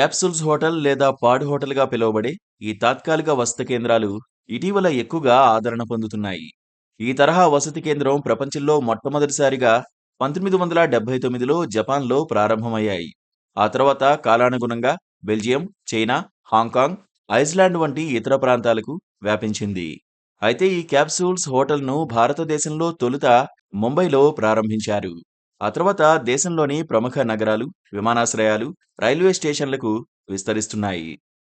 Capsules hotel లేదా పాడ్ హోటల్గా పిలువబడే ఈ తాత్కాలిక వసతి కేంద్రాలు ఇటీవల ఎక్కువగా ఆదరణ పొందుతున్నాయి. ఈ తరహా వసతి కేంద్రం ప్రపంచంలో మొట్టమొదటిసారిగా 1979లో జపాన్లో ప్రారంభమయ్యాయి. ఆ తర్వాత కాలానుగుణంగా బెల్జియం, చైనా, హాంకాంగ్, ఐస్లాండ్ వంటి ఇతర ప్రాంతాలకు వ్యాపించింది. అయితే ఈ క్యాప్సూల్స్ హోటల్ను భారతదేశంలో తొలుత ముంబైలో ప్రారంభించారు. ఆ తర్వాత దేశంలోని ప్రముఖ నగరాలు, విమానాశ్రయాలు, రైల్వే స్టేషన్లకు విస్తరిస్తున్నాయి.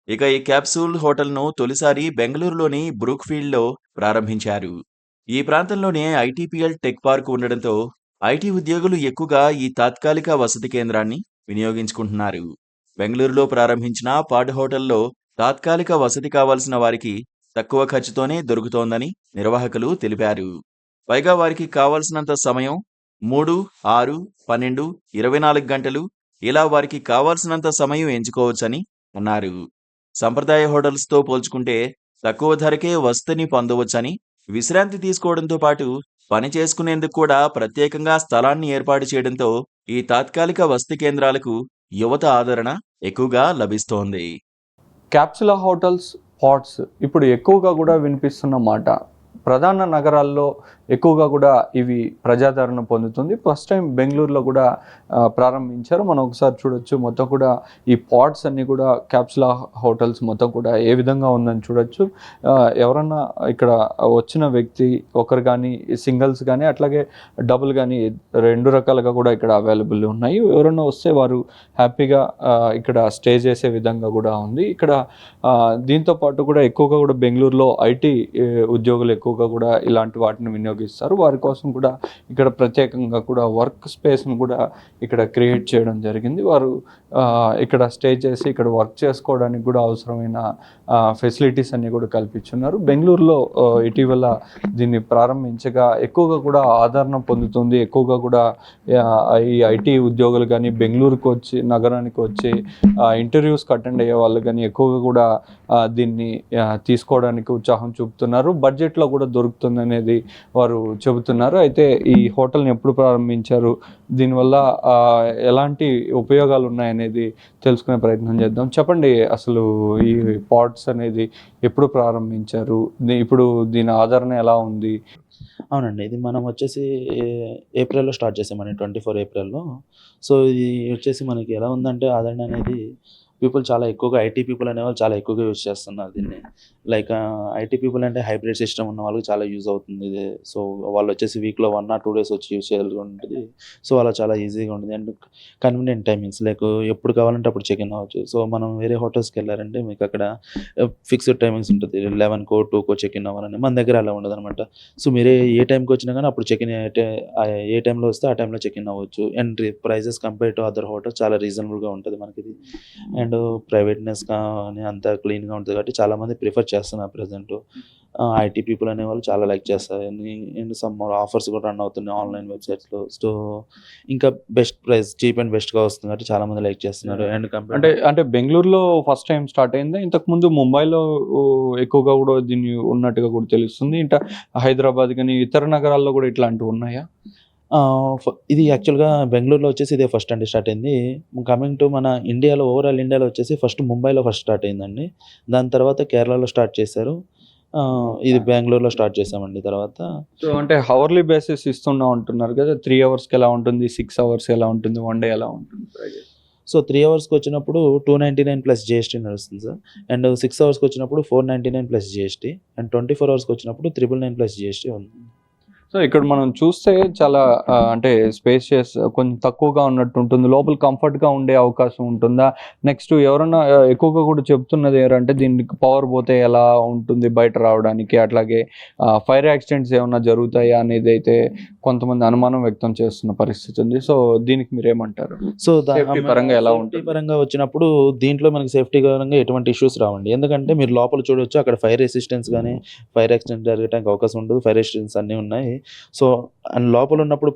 ఇక ఈ క్యాప్సూల్ హోటల్ను తొలిసారి బెంగళూరులోని బ్రూక్ఫీల్డ్లో ప్రారంభించారు. ఈ ప్రాంతంలోనే ఐటీపీఎల్ టెక్ పార్క్ ఉండడంతో ఐటీ ఉద్యోగులు ఎక్కువగా ఈ తాత్కాలిక వసతి కేంద్రాన్ని వినియోగించుకుంటున్నారు. బెంగళూరులో ప్రారంభించిన పాడ్ హోటల్లో తాత్కాలిక వసతి కావాల్సిన వారికి తక్కువ ఖర్చుతోనే దొరుకుతోందని నిర్వాహకులు తెలిపారు. పైగా వారికి కావాల్సినంత సమయం 3, 6, 12, 24 గంటలు ఇలా వారికి కావాల్సినంత సమయం ఎంచుకోవచ్చని అన్నారు. సంప్రదాయ హోటల్స్తో పోల్చుకుంటే తక్కువ ధరకే వసతిని పొందవచ్చని, విశ్రాంతి తీసుకోవడంతో పాటు పని చేసుకునేందుకు కూడా ప్రత్యేకంగా స్థలాన్ని ఏర్పాటు చేయడంతో ఈ తాత్కాలిక వసతి కేంద్రాలకు యువత ఆదరణ ఎక్కువగా లభిస్తోంది. క్యాప్సులా హోటల్స్, పాడ్స్ ఇప్పుడు ఎక్కువగా కూడా వినిపిస్తున్న మాట. ప్రధాన నగరాల్లో ఎక్కువగా కూడా ఇవి ప్రజాదరణ పొందుతుంది. ఫస్ట్ టైం బెంగళూరులో కూడా ప్రారంభించారు. మనం ఒకసారి చూడొచ్చు. మొత్తం కూడా ఈ పాడ్స్ అన్నీ కూడా క్యాప్సులా హోటల్స్ మొత్తం కూడా ఏ విధంగా ఉందని చూడొచ్చు. ఎవరన్నా ఇక్కడ వచ్చిన వ్యక్తి ఒకరు కానీ, సింగిల్స్ కానీ, అట్లాగే డబుల్ కానీ 2 రకాలుగా కూడా ఇక్కడ అవైలబుల్ ఉన్నాయి. ఎవరన్నా వస్తే వారు హ్యాపీగా ఇక్కడ స్టే చేసే విధంగా కూడా ఉంది. ఇక్కడ దీంతో పాటు కూడా ఎక్కువగా కూడా బెంగళూరులో ఐటీ ఉద్యోగులు ఎక్కువగా కూడా ఇలాంటి వాటిని వినియోగిస్తారు. వారి కోసం కూడా ఇక్కడ ప్రత్యేకంగా కూడా వర్క్ స్పేస్ను కూడా ఇక్కడ క్రియేట్ చేయడం జరిగింది. వారు ఇక్కడ స్టే చేసి ఇక్కడ వర్క్ చేసుకోవడానికి కూడా అవసరమైన ఫెసిలిటీస్ అన్నీ కూడా కల్పించున్నారు. బెంగళూరులో ఇటీవల దీన్ని ప్రారంభించగా ఎక్కువగా కూడా ఆదరణ పొందుతుంది. ఎక్కువగా కూడా ఈ ఐటీ ఉద్యోగులు కానీ బెంగళూరుకు వచ్చి నగరానికి వచ్చి ఇంటర్వ్యూస్కి అటెండ్ అయ్యే వాళ్ళు కానీ ఎక్కువగా కూడా దీన్ని తీసుకోవడానికి ఉత్సాహం చూపుతున్నారు. బడ్జెట్లో కూడా దొరుకుతుంది అనేది వారు చెబుతున్నారు. అయితే ఈ హోటల్ని ఎప్పుడు ప్రారంభించారు, దీనివల్ల ఎలాంటి ఉపయోగాలు ఉన్నాయనేది తెలుసుకునే ప్రయత్నం చేద్దాం. చెప్పండి, అసలు ఈ పాడ్స్ అనేది ఎప్పుడు ప్రారంభించారు, ఇప్పుడు దీని ఆదరణ ఎలా ఉంది? అవునండి. ఇది మనం వచ్చేసి ఏప్రిల్‌లో స్టార్ట్ చేసామండి. 24 ఏప్రిల్‌లో. సో, ఇది వచ్చేసి మనకి ఎలా ఉందంటే ఆదరణ అనేది పీపుల్ చాలా ఎక్కువగా ఐటీ పీపుల్ అనేవాళ్ళు చాలా ఎక్కువగా యూజ్ చేస్తున్నారు దీన్ని. లైక్ ఐటీ పీపుల్ అంటే హైబ్రిడ్ సిస్టమ్ ఉన్న వాళ్ళకి చాలా యూజ్ అవుతుంది ఇది. సో, వాళ్ళు వచ్చేసి వీక్‌లో 1 ఆర్ 2 డేస్ వచ్చి యూజ్ చేయాల్సి ఉంటుంది. సో, అలా చాలా ఈజీగా ఉంటుంది. అండ్ కన్వీనియంట్ టైమింగ్స్ లైక్ ఎప్పుడు కావాలంటే అప్పుడు చెక్ ఇన్ అవ్వచ్చు. సో, మనం వేరే హోటల్స్‌కి వెళ్ళారంటే మీకు అక్కడ ఫిక్స్డ్ టైమింగ్స్ ఉంటుంది. 11కో, 2కో చెక్ ఇన్ అవ్వాలని. మన దగ్గర అలా ఉండదనమాట. సో, మీరే ఏ టైంకి వచ్చినా కానీ అప్పుడు చెక్ ఇన్ ఏ టైంలో వస్తే ఆ టైంలో చెక్ ఇన్ అవ్వచ్చు. And prices compare to other hotels చాలా రీజనబుల్‌గా ఉంటుంది మనకిది. అండ్ ప్రైవేట్‌నెస్ కానీ అంతా క్లీన్‌గా ఉంటుంది కాబట్టి చాలామంది ప్రిఫర్ చేస్తున్నారు ప్రెజెంట్. ఐటీ పీపుల్ అనేవాళ్ళు చాలా లైక్ చేస్తారు. అండ్ సమ్ ఆఫర్స్ కూడా రన్ అవుతున్నాయి ఆన్‌లైన్ వెబ్‌సైట్స్‌లో. సో, ఇంకా బెస్ట్ ప్రైస్ చీప్ అండ్ బెస్ట్‌గా వస్తుంది కాబట్టి చాలామంది లైక్ చేస్తున్నారు. అండ్ అంటే బెంగళూరులో ఫస్ట్ టైం స్టార్ట్ అయిందా? ఇంతకుముందు ముంబైలో ఎక్కువగా కూడా దీన్ని ఉన్నట్టుగా కూడా తెలుస్తుంది. ఇంకా హైదరాబాద్ కానీ ఇతర నగరాల్లో కూడా ఇట్లాంటివి ఉన్నాయా? ఇది యాక్చువల్‌గా బెంగుళూరులో వచ్చేసి ఇదే ఫస్ట్ అండి స్టార్ట్ అయింది. కమింగ్ టు మన ఇండియాలో ఓవరాల్ ఇండియాలో వచ్చేసి ఫస్ట్ ముంబైలో స్టార్ట్ అయిందండి. దాని తర్వాత కేరళలో స్టార్ట్ చేశారు. ఇది బెంగుళూరులో స్టార్ట్ చేసామండి తర్వాత. సో, అంటే హవర్లీ బేసిస్ ఇస్తున్నాం అంటున్నారు కదా! 3 అవర్స్‌కి ఎలా ఉంటుంది? 6 అవర్స్‌కి ఎలా ఉంటుంది? 1 డే ఎలా ఉంటుంది ప్రైజెస్? సో, 3 అవర్స్‌కి వచ్చినప్పుడు 299 ప్లస్ జీఎస్టీ నడుస్తుంది సార్. అండ్ 6 అవర్స్‌కి వచ్చినప్పుడు 499 ప్లస్ జీఎస్టీ. అండ్ 24 అవర్స్‌కి వచ్చినప్పుడు 999 ప్లస్ జీఎస్టీ ఉంది. సో, ఇక్కడ మనం చూస్తే చాలా అంటే స్పేషియస్ కొంచెం తక్కువగా ఉన్నట్టు ఉంటుంది. లోపల కంఫర్ట్‌గా ఉండే అవకాశం ఉంటుందా? నెక్స్ట్ ఎవరన్నా ఎక్కువగా కూడా చెప్తున్నది ఏంటంటే దీనికి పవర్ పోతే ఎలా ఉంటుంది బయట రావడానికి? అట్లాగే ఫైర్ యాక్సిడెంట్స్ ఏమన్నా జరుగుతాయా అనేది అయితే కొంతమంది అనుమానం వ్యక్తం చేస్తున్న పరిస్థితి ఉంది. సో, దీనికి మీరేమంటారు? సో, సేఫ్టీ పరంగా ఎలా ఉంటుంది? సేఫ్టీ పరంగా వచ్చినప్పుడు దీంట్లో మనకి సేఫ్టీ పరంగా ఎటువంటి ఇష్యూస్ రావండి. ఎందుకంటే మీరు లోపల చూడొచ్చు అక్కడ ఫైర్ రెసిస్టెన్స్ గానీ, ఫైర్ యాక్సిడెంట్ జరగడానికి అవకాశం ఉండదు. ఫైర్ రెసిస్టెన్స్ అన్నీ ఉన్నాయి. సో, అండ్ లోపల ఉన్నప్పుడు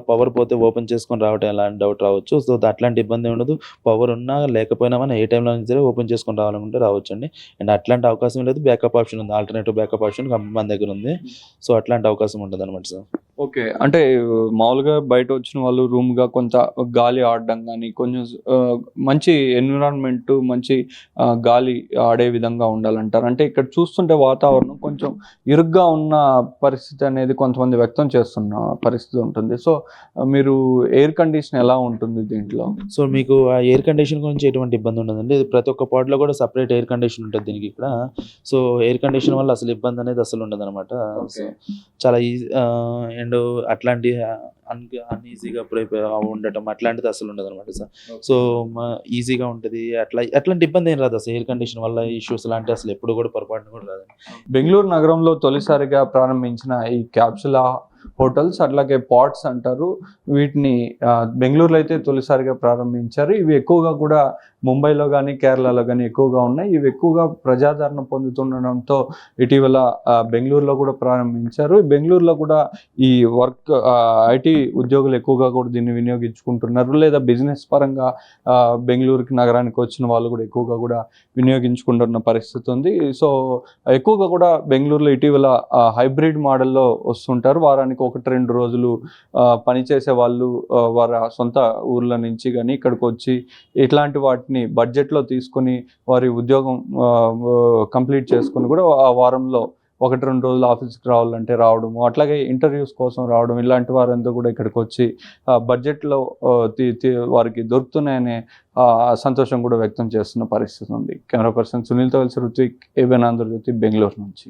పవర్ పోతే ఓపెన్ చేసుకొని రావడం ఎలాంటి డౌట్ రావచ్చు. సో, అట్లాంటి ఇబ్బంది ఉండదు. పవర్ ఉన్నా లేకపోయినా మనం ఏ టైంలో అయినా సరే ఓపెన్ చేసుకొని రావాలనుకుంటే రావచ్చండి. అండ్ అట్లాంటి అవకాశం లేదు. బ్యాకప్ ఆప్షన్ ఉంది. ఆల్టర్నేటివ్ బ్యాకప్ ఆప్షన్ మన దగ్గర ఉంది. సో, అట్లాంటి అవకాశం ఉంటదనమాట సార్. ఓకే. అంటే మామూలుగా బయట వచ్చిన వాళ్ళు రూమ్‌గా కొంత గాలి ఆడడం గాని, కొంచెం మంచి ఎన్విరాన్మెంట్, మంచి గాలి ఆడే విధంగా ఉండాలంటారు. అంటే ఇక్కడ చూస్తుంటే వాతావరణం కొంచెం ఇరుగ్గా ఉన్న పరిస్థితి అనేది కొంతమంది వ్యక్తం చేస్తున్న పరిస్థితి ఉంటుంది. సో, మీరు ఎయిర్ కండిషన్ ఎలా ఉంటుంది దీంట్లో? సో, మీకు ఆ ఎయిర్ కండిషన్ గురించి ఎటువంటి ఇబ్బంది ఉండదండి. ఇది ప్రతి ఒక్క పాడ్‌లో కూడా సెపరేట్ ఎయిర్ కండిషన్ ఉంటది దీనికి ఇక్కడ. సో, ఎయిర్ కండిషన్ వల్ల అసలు ఇబ్బంది అనేది అసలు ఉండదనమాట. So, okay. చాలా అండ్ అట్లాంటి అన్‌ఈజీగా ఉండటం అట్లాంటిది అసలు ఉండదనమాట. సో, ఈజీగా ఉంటది. అట్లాంటి ఇబ్బంది ఏం రాదు అసలు ఎయిర్ కండిషన్ వల్ల ఇష్యూస్ లాంటివి అసలు ఎప్పుడు కూడా పొరపాటున కూడా రాదండి. బెంగుళూరు నగరంలో తొలిసారిగా ప్రారంభించిన ఈ క్యాప్సులా హోటల్స్ అట్లాగే పాడ్స్ అంటారు. వీటిని బెంగుళూరులో అయితే తొలిసారిగా ప్రారంభించారు. ఇవి ఎక్కువగా కూడా ముంబైలో గానీ, కేరళలో గానీ ఎక్కువగా ఉన్నాయి. ఇవి ఎక్కువగా ప్రజాదరణ పొందుతుండడంతో ఇటీవల బెంగుళూరులో కూడా ప్రారంభించారు. బెంగుళూరులో కూడా ఈ వర్క్ ఐటీ ఉద్యోగులు ఎక్కువగా కూడా దీన్ని వినియోగించుకుంటున్నారు. లేదా బిజినెస్ పరంగా బెంగుళూరుకి నగరానికి వచ్చిన వాళ్ళు కూడా ఎక్కువగా కూడా వినియోగించుకుంటున్న పరిస్థితి ఉంది. సో, ఎక్కువగా కూడా బెంగుళూరులో ఇటీవల హైబ్రిడ్ మోడల్‌లో వస్తుంటారు. వారానికి 1-2 రోజులు పనిచేసే వాళ్ళు వారి సొంత ఊర్ల నుంచి గానీ ఇక్కడికొచ్చి ఇట్లాంటి వాటిని బడ్జెట్‌లో తీసుకొని వారి ఉద్యోగం కంప్లీట్ చేసుకొని కూడా ఆ వారంలో 1-2 రోజులు ఆఫీస్‌కి రావాలంటే రావడము, అట్లాగే ఇంటర్వ్యూస్ కోసం రావడం, ఇలాంటి వారంతా కూడా ఇక్కడికొచ్చి బడ్జెట్‌లో వారికి దొరుకుతున్నాయనే సంతోషం కూడా వ్యక్తం చేస్తున్న పరిస్థితి ఉంది. కెమెరా పర్సన్ సునీల్‌తో కలిసి రుత్విక్, ఏబిఎన్ ఆంధ్రజ్యోతి, బెంగుళూరు నుంచి.